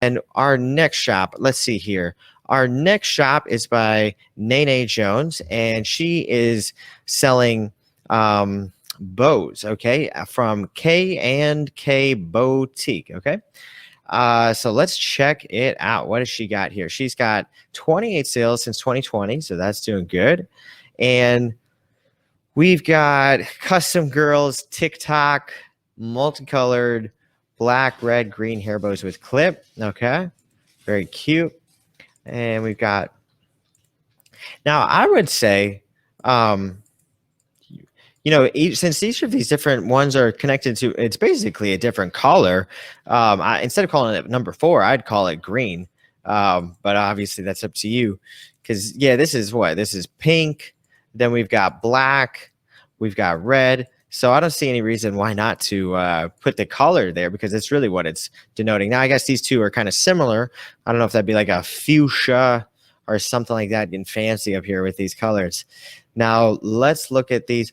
And our next shop, let's see here. Our next shop is by Nene Jones, and she is selling bows, okay, from K&K Boutique, okay? So let's check it out. What has she got here? She's got 28 sales since 2020, so that's doing good. And we've got custom girls, TikTok, multicolored, black, red, green hair bows with clip. Okay, very cute. And we've got, now I would say, um, since each of these different ones are connected to, it's basically a different color. Instead of calling it number 4, I'd call it green. But obviously that's up to you. Because, yeah, this is pink. Then we've got black. We've got red. So I don't see any reason why not to put the color there, because it's really what it's denoting. Now, I guess these two are kind of similar. I don't know if that'd be like a fuchsia or something like that, getting fancy up here with these colors. Now, let's look at these.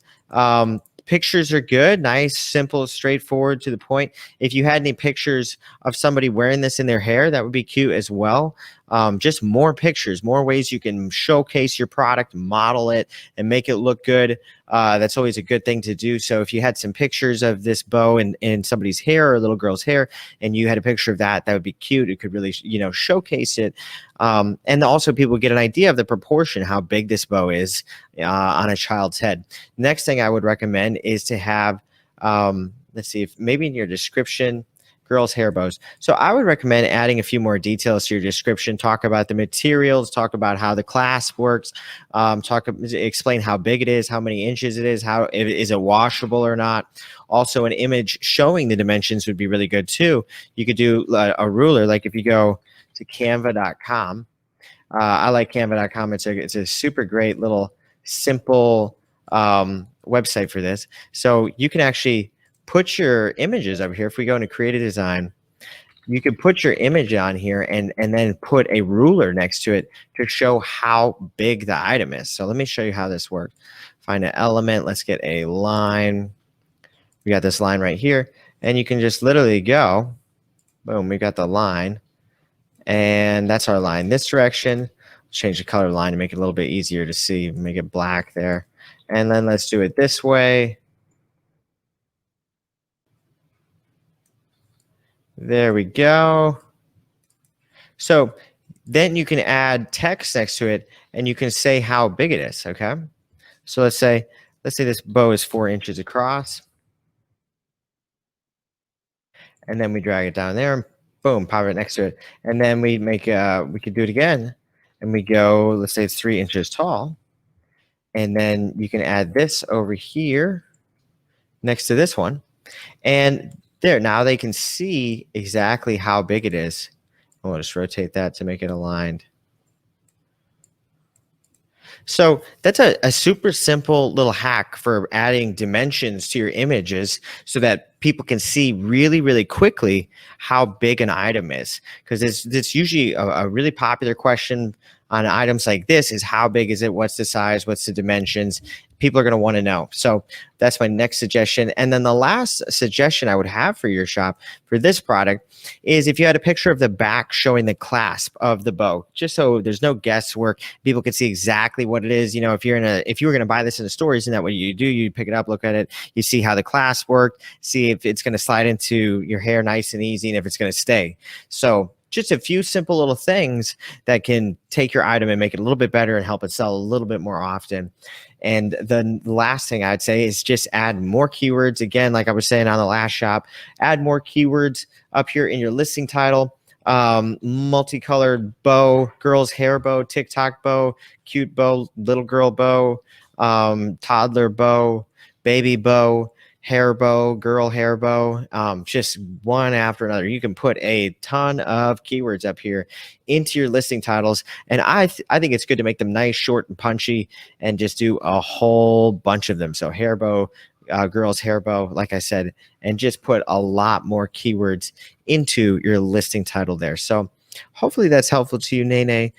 Pictures are good, nice, simple, straightforward, to the point. If you had any pictures of somebody wearing this in their hair, that would be cute as well. Just more pictures, more ways you can showcase your product, model it, and make it look good. That's always a good thing to do. So if you had some pictures of this bow in somebody's hair or a little girl's hair, and you had a picture of that, that would be cute. It could really, showcase it. And also people get an idea of the proportion, how big this bow is on a child's head. Next thing I would recommend is to have, let's see, if maybe in your description, girls' hair bows. So I would recommend adding a few more details to your description. Talk about the materials, talk about how the clasp works, explain how big it is, how many inches it is, is it washable or not. Also, an image showing the dimensions would be really good too. You could do a ruler, like if you go to canva.com. I like canva.com. It's a super great little simple website for this. So you can actually put your images over here. If we go into create a design, you can put your image on here and then put a ruler next to it to show how big the item is. So let me show you how this works. Find an element. Let's get a line. We got this line right here. And you can just literally go, boom, we got the line. And that's our line this direction. Change the color line to make it a little bit easier to see, make it black there. And then let's do it this way. There we go. So then you can add text next to it, and you can say how big it is, okay? So let's say this bow is 4 inches across. And then we drag it down there, and boom, pop it next to it. And then we could do it again, and we go, let's say it's 3 inches tall. And then you can add this over here next to this one. And there, now they can see exactly how big it is. I'll just rotate that to make it aligned. So that's a super simple little hack for adding dimensions to your images so that people can see really, really quickly how big an item is. Because it's usually a really popular question on items like this is how big is it? What's the size? What's the dimensions? People are going to want to know. So that's my next suggestion. And then the last suggestion I would have for your shop for this product is if you had a picture of the back showing the clasp of the bow, just so there's no guesswork, people can see exactly what it is. If you were going to buy this in a store, isn't that what you do? You pick it up, look at it, you see how the clasp worked, see if it's going to slide into your hair nice and easy, and if it's going to stay. So just a few simple little things that can take your item and make it a little bit better and help it sell a little bit more often. And the last thing I'd say is just add more keywords. Again, like I was saying on the last shop, add more keywords up here in your listing title. Multicolored bow, girl's hair bow, TikTok bow, cute bow, little girl bow, toddler bow, baby bow, hair bow, girl hair bow, just one after another. You can put a ton of keywords up here into your listing titles. And I think it's good to make them nice, short, and punchy, and just do a whole bunch of them. So hair bow, girl's hair bow, like I said, and just put a lot more keywords into your listing title there. So hopefully that's helpful to you, Nene.